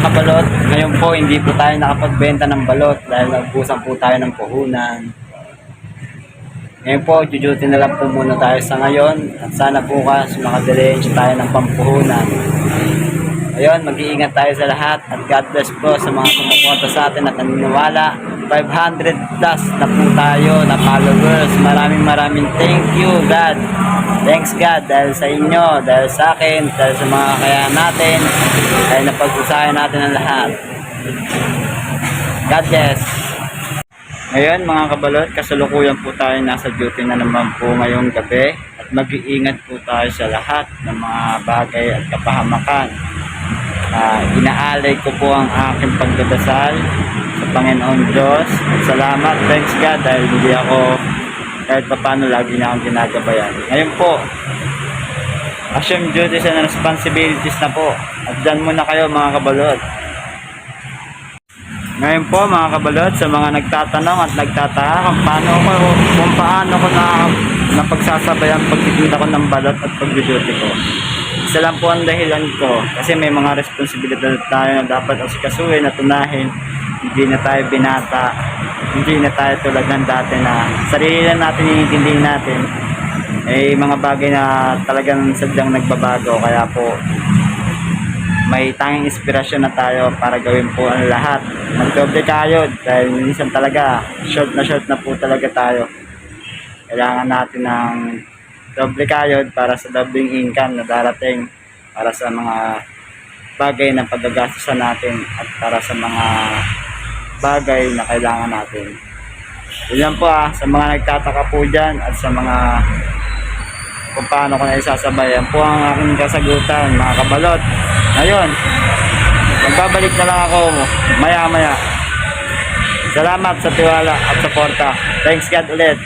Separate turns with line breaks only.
kabalot, ngayon po hindi po tayo nakapagbenta ng balot dahil nagbusan po tayo ng puhunan. Ngayon po, jujutin na lang po muna tayo sa ngayon at sana bukas makadiretso tayo ng pampuhunan. Ayun, mag-iingat tayo sa lahat at God bless po sa mga sumuporta sa atin at naniniwala. 500 plus na po tayo na followers. Maraming thank you God. Thanks God dahil sa inyo, dahil sa akin, dahil sa mga kaya natin, dahil napag-usayan natin ang lahat. God bless. Ngayon mga kabalot, kasalukuyan po tayo nasa duty na naman po ngayong gabi at mag-iingat po tayo sa lahat ng mga bagay at kapahamakan. Inaalay ko po ang aking pagdadasal sa Panginoon Diyos at salamat, thanks God dahil hindi ako kahit paano lagi na akong ginagabayan. Ngayon po, assume duties and responsibilities na po at dyan muna kayo mga kabalot. Ngayon po mga kabalot, sa mga nagtatanong at nagtataka kung paano ko napagsasabayan pagtitinda ko ng balot at pagduduty ko. Isa lang po ang dahilan ko kasi may mga responsibilidad tayo na dapat asikasuhin at unahin. Hindi na tayo binata, hindi na tayo tulad ng dati na sarili lang natin iintindihin natin. Mga bagay na talagang sadyang nagbabago, kaya po may tanging inspirasyon na tayo para gawin po ang lahat. Magdoble kayod dahil minsan talaga short na po talaga tayo. Kailangan natin ng doble kayod para sa doubling income na darating, para sa mga bagay na paggagastusan natin at para sa mga bagay na kailangan natin. Yun po sa mga nagtataka po dyan at sa mga kung paano ko na isasabay. Yan po ang aking kasagutan mga kabalot. Ngayon, magbabalik na lang ako maya. Salamat sa tiwala at suporta. Thanks God ulit.